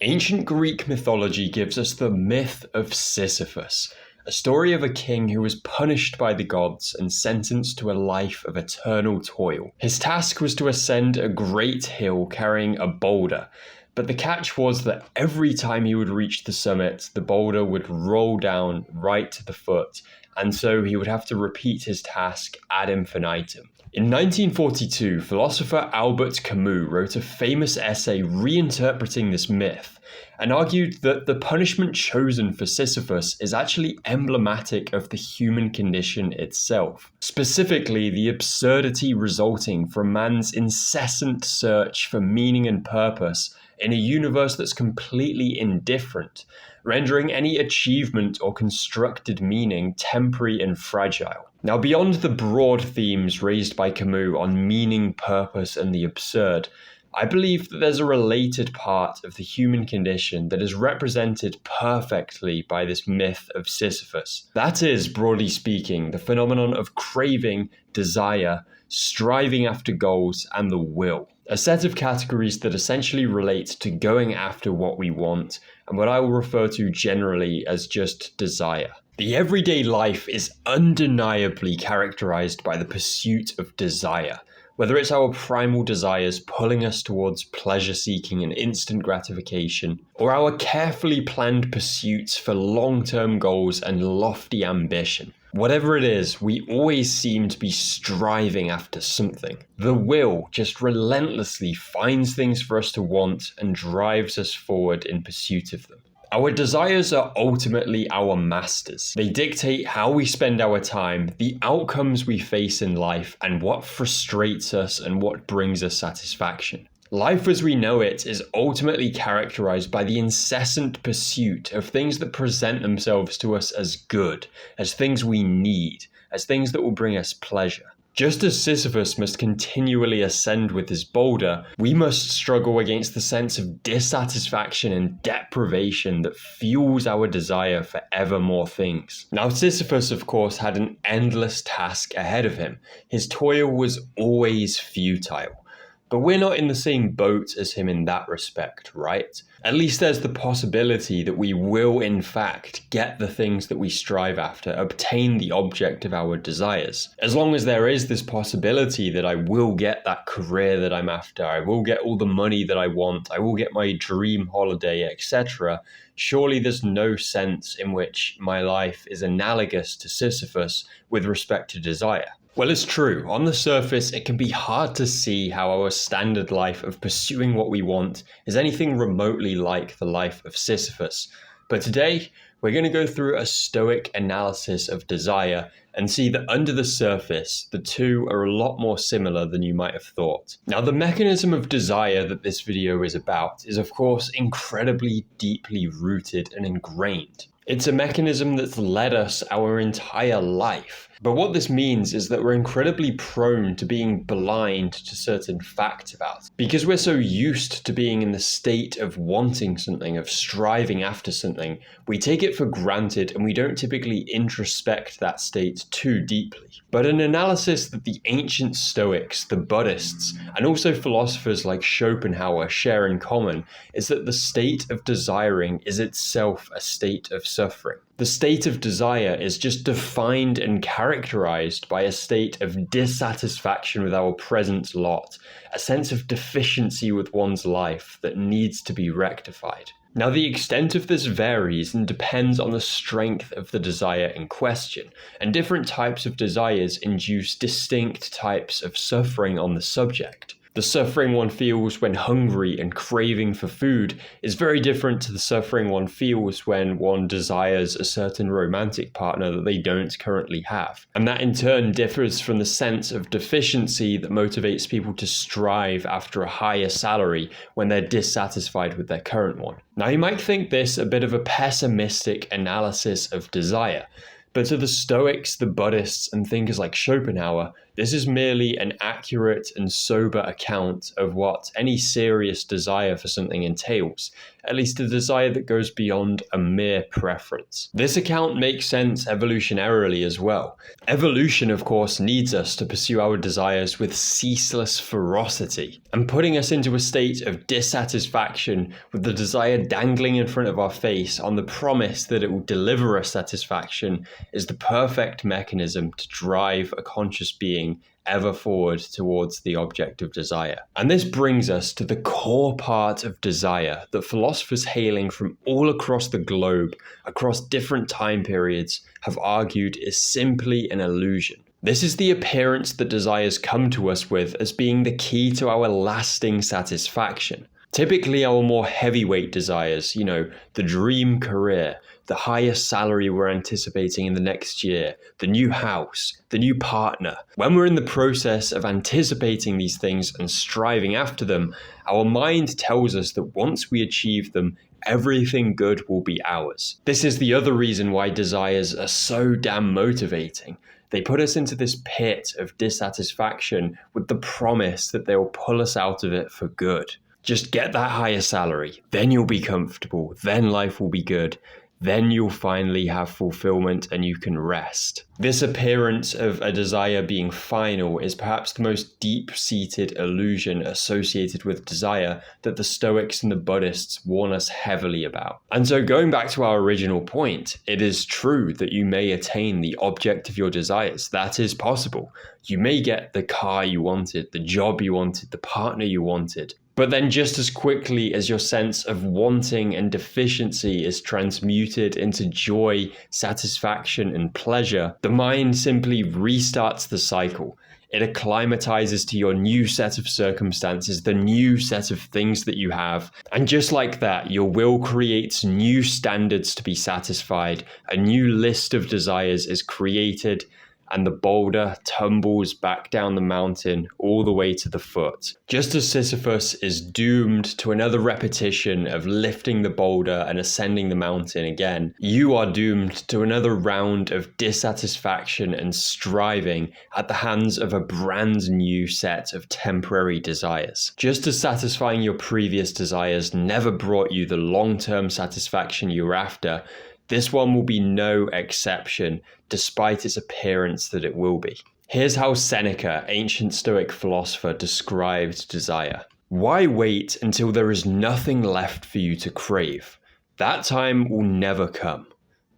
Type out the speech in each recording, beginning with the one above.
Ancient Greek mythology gives us the myth of Sisyphus, a story of a king who was punished by the gods and sentenced to a life of eternal toil. His task was to ascend a great hill carrying a boulder, but the catch was that every time he would reach the summit, the boulder would roll down right to the foot, and so he would have to repeat his task ad infinitum. In 1942, philosopher Albert Camus wrote a famous essay reinterpreting this myth and argued that the punishment chosen for Sisyphus is actually emblematic of the human condition itself, specifically the absurdity resulting from man's incessant search for meaning and purpose in a universe that's completely indifferent, rendering any achievement or constructed meaning temporary and fragile. Now, beyond the broad themes raised by Camus on meaning, purpose, and the absurd, I believe that there's a related part of the human condition that is represented perfectly by this myth of Sisyphus. That is, broadly speaking, the phenomenon of craving, desire, striving after goals, and the will. A set of categories that essentially relate to going after what we want, and what I will refer to generally as just desire. The everyday life is undeniably characterized by the pursuit of desire, whether it's our primal desires pulling us towards pleasure-seeking and instant gratification, or our carefully planned pursuits for long-term goals and lofty ambition. Whatever it is, we always seem to be striving after something. The will just relentlessly finds things for us to want and drives us forward in pursuit of them. Our desires are ultimately our masters. They dictate how we spend our time, the outcomes we face in life, and what frustrates us and what brings us satisfaction. Life as we know it is ultimately characterized by the incessant pursuit of things that present themselves to us as good, as things we need, as things that will bring us pleasure. Just as Sisyphus must continually ascend with his boulder, we must struggle against the sense of dissatisfaction and deprivation that fuels our desire for ever more things. Now, Sisyphus, of course, had an endless task ahead of him. His toil was always futile. But we're not in the same boat as him in that respect, right? At least there's the possibility that we will, in fact, get the things that we strive after, obtain the object of our desires. As long as there is this possibility that I will get that career that I'm after, I will get all the money that I want, I will get my dream holiday, etc., surely there's no sense in which my life is analogous to Sisyphus with respect to desire. Well, it's true. On the surface, it can be hard to see how our standard life of pursuing what we want is anything remotely like the life of Sisyphus. But today, we're going to go through a Stoic analysis of desire and see that under the surface, the two are a lot more similar than you might have thought. Now, the mechanism of desire that this video is about is, of course, incredibly deeply rooted and ingrained. It's a mechanism that's led us our entire life. But what this means is that we're incredibly prone to being blind to certain facts about it. Because we're so used to being in the state of wanting something, of striving after something, we take it for granted and we don't typically introspect that state too deeply. But an analysis that the ancient Stoics, the Buddhists, and also philosophers like Schopenhauer share in common is that the state of desiring is itself a state of suffering. The state of desire is just defined and characterized by a state of dissatisfaction with our present lot, a sense of deficiency with one's life that needs to be rectified. Now, the extent of this varies and depends on the strength of the desire in question, and different types of desires induce distinct types of suffering on the subject. The suffering one feels when hungry and craving for food is very different to the suffering one feels when one desires a certain romantic partner that they don't currently have. And that in turn differs from the sense of deficiency that motivates people to strive after a higher salary when they're dissatisfied with their current one. Now, you might think this a bit of a pessimistic analysis of desire, but to the Stoics, the Buddhists, and thinkers like Schopenhauer, This is merely an accurate and sober account of what any serious desire for something entails, at least a desire that goes beyond a mere preference. This account makes sense evolutionarily as well. Evolution, of course, needs us to pursue our desires with ceaseless ferocity, and putting us into a state of dissatisfaction with the desire dangling in front of our face on the promise that it will deliver us satisfaction is the perfect mechanism to drive a conscious being ever forward towards the object of desire. And this brings us to the core part of desire that philosophers hailing from all across the globe, across different time periods, have argued is simply an illusion. This is the appearance that desires come to us with as being the key to our lasting satisfaction. Typically our more heavyweight desires, the dream career, the highest salary we're anticipating in the next year, the new house, the new partner. When we're in the process of anticipating these things and striving after them, our mind tells us that once we achieve them, everything good will be ours. This is the other reason why desires are so damn motivating. They put us into this pit of dissatisfaction with the promise that they will pull us out of it for good. Just get that higher salary, then you'll be comfortable, then life will be good. Then you'll finally have fulfillment and you can rest. This appearance of a desire being final is perhaps the most deep-seated illusion associated with desire that the Stoics and the Buddhists warn us heavily about. And so going back to our original point, it is true that you may attain the object of your desires. That is possible. You may get the car you wanted, the job you wanted, the partner you wanted. But then just as quickly as your sense of wanting and deficiency is transmuted into joy, satisfaction, and pleasure, the mind simply restarts the cycle. It acclimatizes to your new set of circumstances, the new set of things that you have. And just like that, your will creates new standards to be satisfied. A new list of desires is created, and the boulder tumbles back down the mountain all the way to the foot. Just as Sisyphus is doomed to another repetition of lifting the boulder and ascending the mountain again, you are doomed to another round of dissatisfaction and striving at the hands of a brand new set of temporary desires. Just as satisfying your previous desires never brought you the long-term satisfaction you were after, this one will be no exception, despite its appearance that it will be. Here's how Seneca, ancient Stoic philosopher, described desire. Why wait until there is nothing left for you to crave? That time will never come.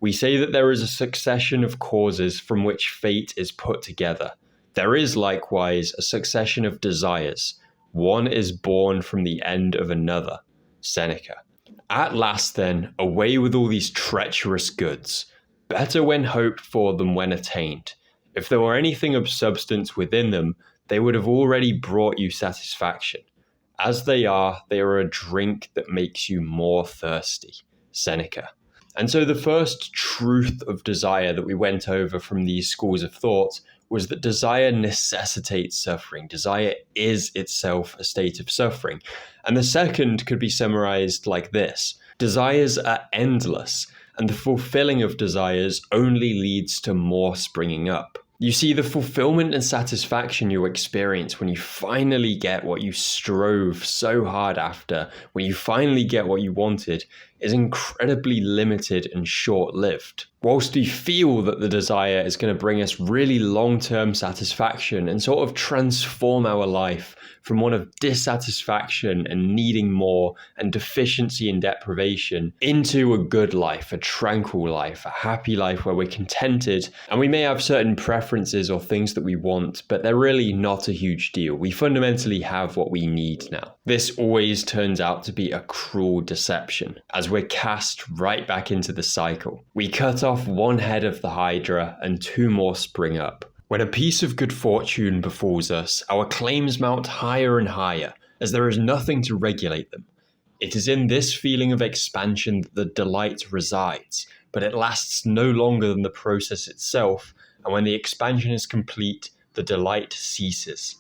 We say that there is a succession of causes from which fate is put together. There is likewise a succession of desires. One is born from the end of another. Seneca. At last then, away with all these treacherous goods. Better when hoped for than when attained. If there were anything of substance within them, they would have already brought you satisfaction. As they are a drink that makes you more thirsty. Seneca. And so the first truth of desire that we went over from these schools of thought was that desire necessitates suffering. Desire is itself a state of suffering. And the second could be summarized like this. Desires are endless, and the fulfilling of desires only leads to more springing up. You see, the fulfillment and satisfaction you experience when you finally get what you strove so hard after, when you finally get what you wanted, is incredibly limited and short-lived. Whilst we feel that the desire is going to bring us really long-term satisfaction and sort of transform our life from one of dissatisfaction and needing more and deficiency and deprivation into a good life, a tranquil life, a happy life where we're contented, and we may have certain preferences or things that we want, but they're really not a huge deal. We fundamentally have what we need now. This always turns out to be a cruel deception, as we're cast right back into the cycle. We cut off one head of the hydra and two more spring up. When a piece of good fortune befalls us, our claims mount higher and higher, as there is nothing to regulate them. It is in this feeling of expansion that the delight resides, but it lasts no longer than the process itself, and when the expansion is complete, the delight ceases.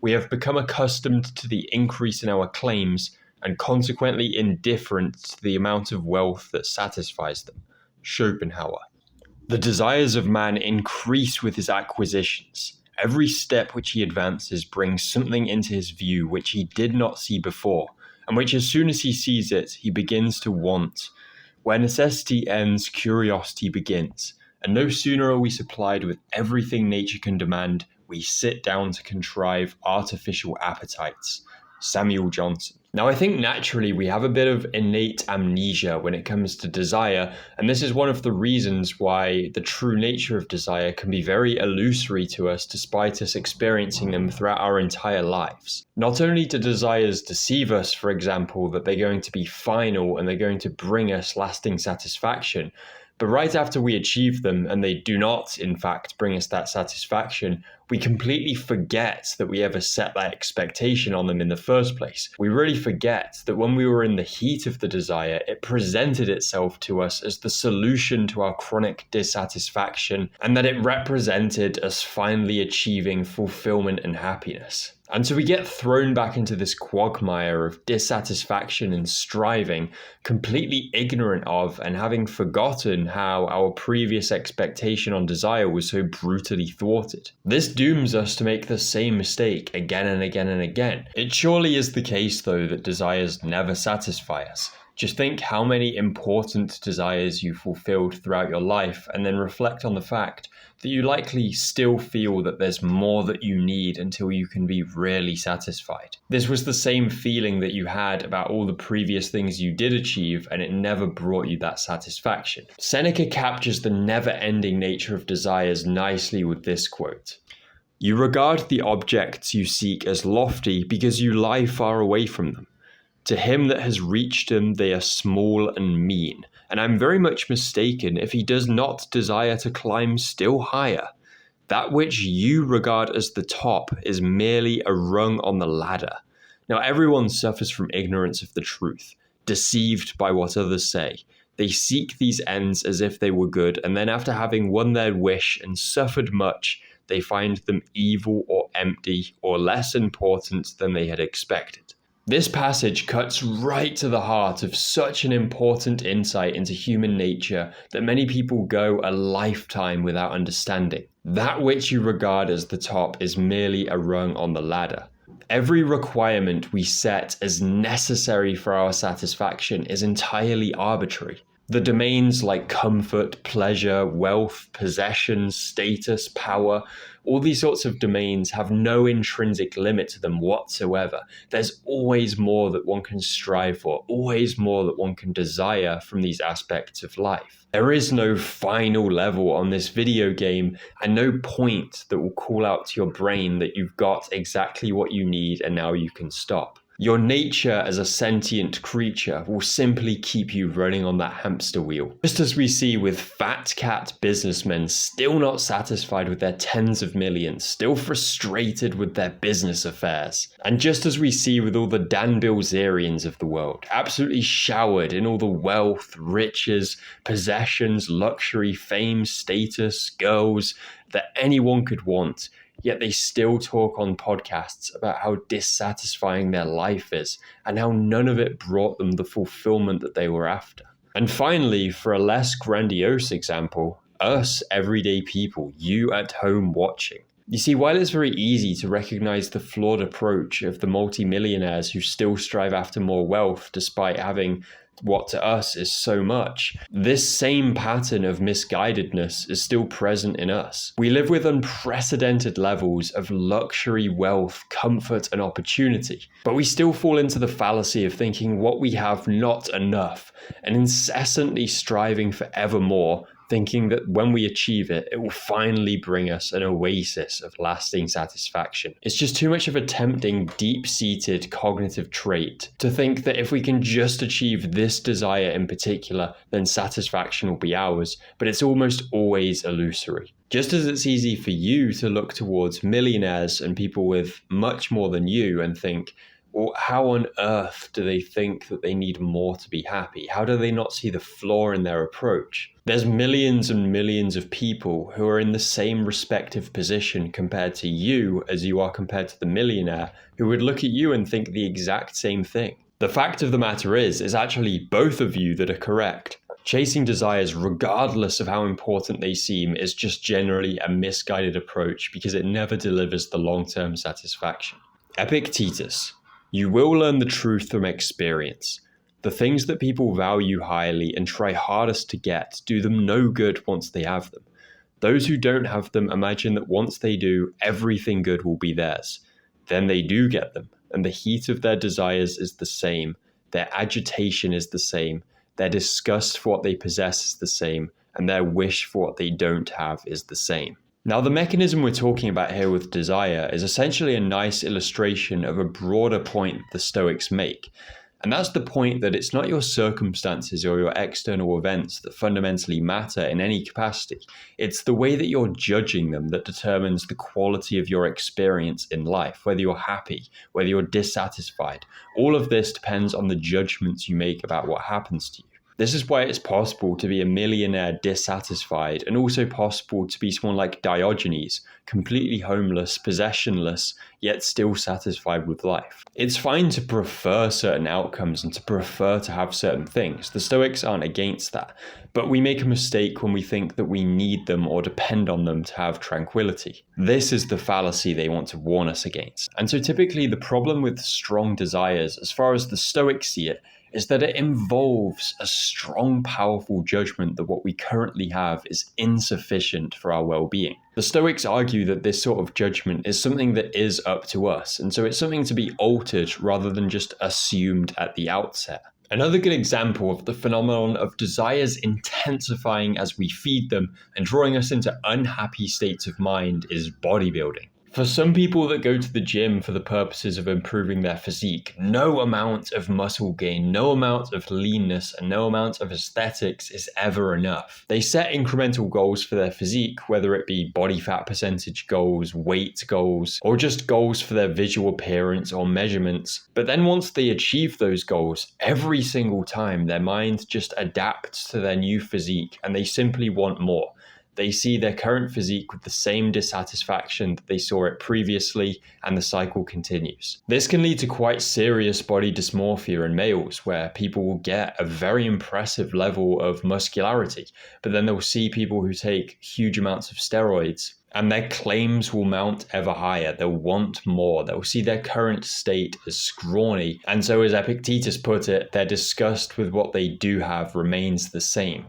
We have become accustomed to the increase in our claims, and consequently indifferent to the amount of wealth that satisfies them. Schopenhauer. The desires of man increase with his acquisitions, Every step which he advances brings something into his view which he did not see before, and which as soon as he sees it, he begins to want. Where necessity ends, curiosity begins, and no sooner are we supplied with everything nature can demand, we sit down to contrive artificial appetites. Samuel Johnson. Now, I think naturally we have a bit of innate amnesia when it comes to desire, and this is one of the reasons why the true nature of desire can be very illusory to us despite us experiencing them throughout our entire lives. Not only do desires deceive us, for example, that they're going to be final and they're going to bring us lasting satisfaction, but right after we achieve them, and they do not, in fact, bring us that satisfaction, we completely forget that we ever set that expectation on them in the first place. We really forget that when we were in the heat of the desire, it presented itself to us as the solution to our chronic dissatisfaction, and that it represented us finally achieving fulfillment and happiness. And so we get thrown back into this quagmire of dissatisfaction and striving, completely ignorant of and having forgotten how our previous expectation on desire was so brutally thwarted. This dooms us to make the same mistake again and again and again. It surely is the case, though, that desires never satisfy us. Just think how many important desires you fulfilled throughout your life, and then reflect on the fact that you likely still feel that there's more that you need until you can be really satisfied. This was the same feeling that you had about all the previous things you did achieve, and it never brought you that satisfaction. Seneca captures the never-ending nature of desires nicely with this quote. You regard the objects you seek as lofty because you lie far away from them. To him that has reached them, they are small and mean, and I'm very much mistaken if he does not desire to climb still higher. That which you regard as the top is merely a rung on the ladder. Now, everyone suffers from ignorance of the truth, deceived by what others say. They seek these ends as if they were good, and then after having won their wish and suffered much, they find them evil or empty or less important than they had expected. This passage cuts right to the heart of such an important insight into human nature that many people go a lifetime without understanding. That which you regard as the top is merely a rung on the ladder. Every requirement we set as necessary for our satisfaction is entirely arbitrary. The domains like comfort, pleasure, wealth, possessions, status, power, all these sorts of domains have no intrinsic limit to them whatsoever. There's always more that one can strive for, always more that one can desire from these aspects of life. There is no final level on this video game and no point that will call out to your brain that you've got exactly what you need and now you can stop. Your nature as a sentient creature will simply keep you running on that hamster wheel. Just as we see with fat cat businessmen still not satisfied with their tens of millions, still frustrated with their business affairs. And just as we see with all the Dan Bilzerians of the world, absolutely showered in all the wealth, riches, possessions, luxury, fame, status, girls that anyone could want, yet they still talk on podcasts about how dissatisfying their life is and how none of it brought them the fulfillment that they were after. And finally, for a less grandiose example, us everyday people, you at home watching. You see, while it's very easy to recognize the flawed approach of the multimillionaires who still strive after more wealth despite having what to us is so much, this same pattern of misguidedness is still present in us. We live with unprecedented levels of luxury, wealth, comfort, and opportunity, but we still fall into the fallacy of thinking what we have not enough and incessantly striving for ever more, thinking that when we achieve it, it will finally bring us an oasis of lasting satisfaction. It's just too much of a tempting, deep-seated cognitive trait to think that if we can just achieve this desire in particular, then satisfaction will be ours, but it's almost always illusory. Just as it's easy for you to look towards millionaires and people with much more than you and think, well, how on earth do they think that they need more to be happy? How do they not see the flaw in their approach? There's millions and millions of people who are in the same respective position compared to you as you are compared to the millionaire, who would look at you and think the exact same thing. The fact of the matter is actually both of you that are correct. Chasing desires, regardless of how important they seem, is just generally a misguided approach because it never delivers the long-term satisfaction. Epictetus: you will learn the truth from experience. The things that people value highly and try hardest to get do them no good once they have them. Those who don't have them imagine that once they do, everything good will be theirs. Then they do get them, and the heat of their desires is the same, their agitation is the same, their disgust for what they possess is the same, and their wish for what they don't have is the same. Now, the mechanism we're talking about here with desire is essentially a nice illustration of a broader point the Stoics make. And that's the point that it's not your circumstances or your external events that fundamentally matter in any capacity. It's the way that you're judging them that determines the quality of your experience in life, whether you're happy, whether you're dissatisfied. All of this depends on the judgments you make about what happens to you. This is why it's possible to be a millionaire dissatisfied, and also possible to be someone like Diogenes, completely homeless, possessionless, yet still satisfied with life. It's fine to prefer certain outcomes and to prefer to have certain things. The Stoics aren't against that, but we make a mistake when we think that we need them or depend on them to have tranquility. This is the fallacy they want to warn us against. And so typically the problem with strong desires, as far as the Stoics see it, is that it involves a strong, powerful judgment that what we currently have is insufficient for our well-being. The Stoics argue that this sort of judgment is something that is up to us, and so it's something to be altered rather than just assumed at the outset. Another good example of the phenomenon of desires intensifying as we feed them and drawing us into unhappy states of mind is bodybuilding. For some people that go to the gym for the purposes of improving their physique, no amount of muscle gain, no amount of leanness, and no amount of aesthetics is ever enough. They set incremental goals for their physique, whether it be body fat percentage goals, weight goals, or just goals for their visual appearance or measurements. But then once they achieve those goals, every single time their mind just adapts to their new physique and they simply want more. They see their current physique with the same dissatisfaction that they saw it previously, and the cycle continues. This can lead to quite serious body dysmorphia in males, where people will get a very impressive level of muscularity, but then they'll see people who take huge amounts of steroids, and their claims will mount ever higher. They'll want more. They'll see their current state as scrawny, and so as Epictetus put it, their disgust with what they do have remains the same.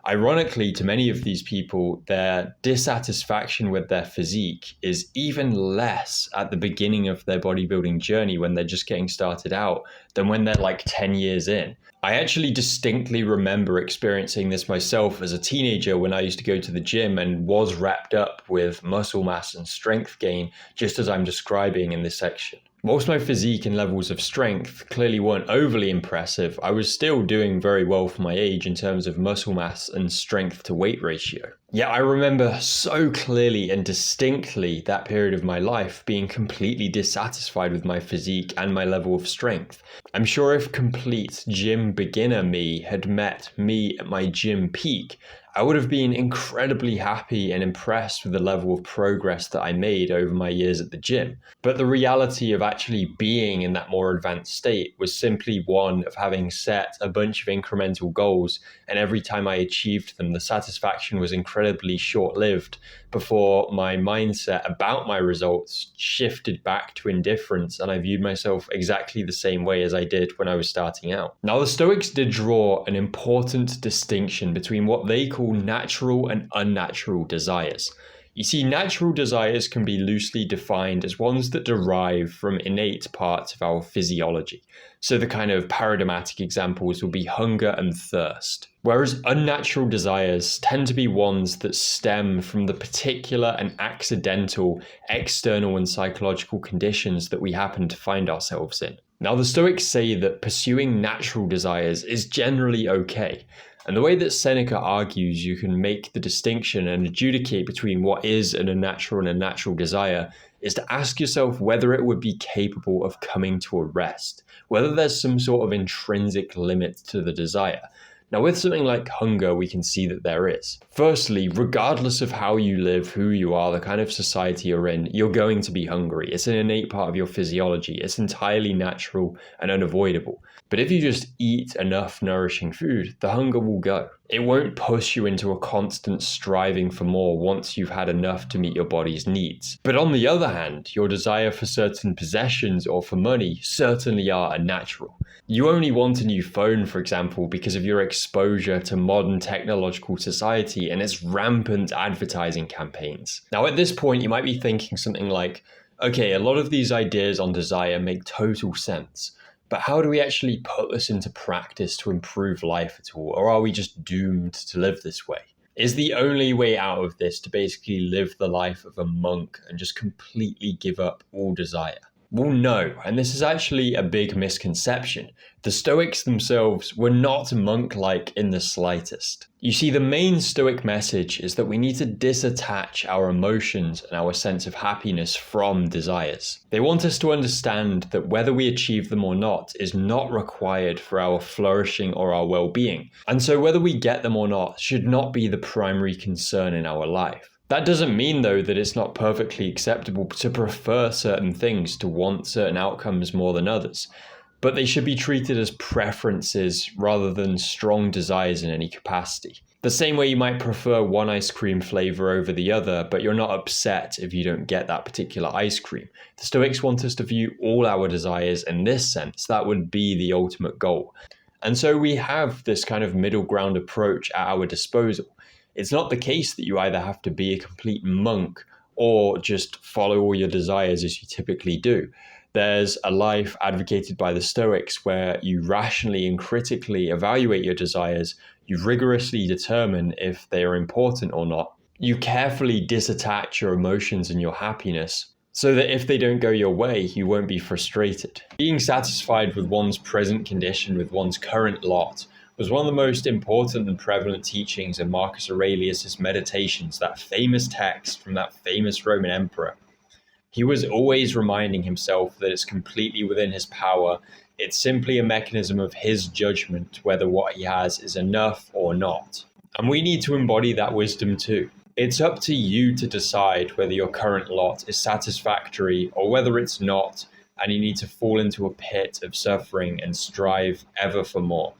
Ironically, to many of these people, their dissatisfaction with their physique is even less at the beginning of their bodybuilding journey when they're just getting started out than when they're like 10 years in. I actually distinctly remember experiencing this myself as a teenager when I used to go to the gym and was wrapped up with muscle mass and strength gain, just as I'm describing in this section. Whilst my physique and levels of strength clearly weren't overly impressive, I was still doing very well for my age in terms of muscle mass and strength to weight ratio. Yet I remember so clearly and distinctly that period of my life being completely dissatisfied with my physique and my level of strength. I'm sure if complete gym beginner me had met me at my gym peak, I would have been incredibly happy and impressed with the level of progress that I made over my years at the gym. But the reality of actually being in that more advanced state was simply one of having set a bunch of incremental goals, and every time I achieved them, the satisfaction was incredibly short-lived before my mindset about my results shifted back to indifference, and I viewed myself exactly the same way as I did when I was starting out. Now, the Stoics did draw an important distinction between what they call natural and unnatural desires. You see, natural desires can be loosely defined as ones that derive from innate parts of our physiology. So the kind of paradigmatic examples will be hunger and thirst. Whereas unnatural desires tend to be ones that stem from the particular and accidental external and psychological conditions that we happen to find ourselves in. Now, the Stoics say that pursuing natural desires is generally okay. And the way that Seneca argues you can make the distinction and adjudicate between what is an unnatural and a natural desire is to ask yourself whether it would be capable of coming to a rest, whether there's some sort of intrinsic limit to the desire. Now, with something like hunger, we can see that there is. Firstly, regardless of how you live, who you are, the kind of society you're in, you're going to be hungry. It's an innate part of your physiology. It's entirely natural and unavoidable. But if you just eat enough nourishing food, the hunger will go. It won't push you into a constant striving for more once you've had enough to meet your body's needs. But on the other hand, your desire for certain possessions or for money certainly are unnatural. You only want a new phone, for example, because of your exposure to modern technological society and its rampant advertising campaigns. Now, at this point, you might be thinking something like, okay, a lot of these ideas on desire make total sense. But how do we actually put this into practice to improve life at all? Or are we just doomed to live this way? Is the only way out of this to basically live the life of a monk and just completely give up all desire? Well, no, and this is actually a big misconception. The Stoics themselves were not monk-like in the slightest. You see, the main Stoic message is that we need to disattach our emotions and our sense of happiness from desires. They want us to understand that whether we achieve them or not is not required for our flourishing or our well-being, and so whether we get them or not should not be the primary concern in our life. That doesn't mean, though, that it's not perfectly acceptable to prefer certain things, to want certain outcomes more than others, but they should be treated as preferences rather than strong desires in any capacity. The same way you might prefer one ice cream flavor over the other, but you're not upset if you don't get that particular ice cream. The Stoics want us to view all our desires in this sense. That would be the ultimate goal. And so we have this kind of middle ground approach at our disposal. It's not the case that you either have to be a complete monk or just follow all your desires as you typically do. There's a life advocated by the Stoics where you rationally and critically evaluate your desires, you rigorously determine if they are important or not, you carefully disattach your emotions and your happiness, so that if they don't go your way, you won't be frustrated. Being satisfied with one's present condition, with one's current lot, was one of the most important and prevalent teachings in Marcus Aurelius' Meditations, that famous text from that famous Roman emperor. He was always reminding himself that it's completely within his power. It's simply a mechanism of his judgment whether what he has is enough or not. And we need to embody that wisdom too. It's up to you to decide whether your current lot is satisfactory or whether it's not, and you need to fall into a pit of suffering and strive ever for more.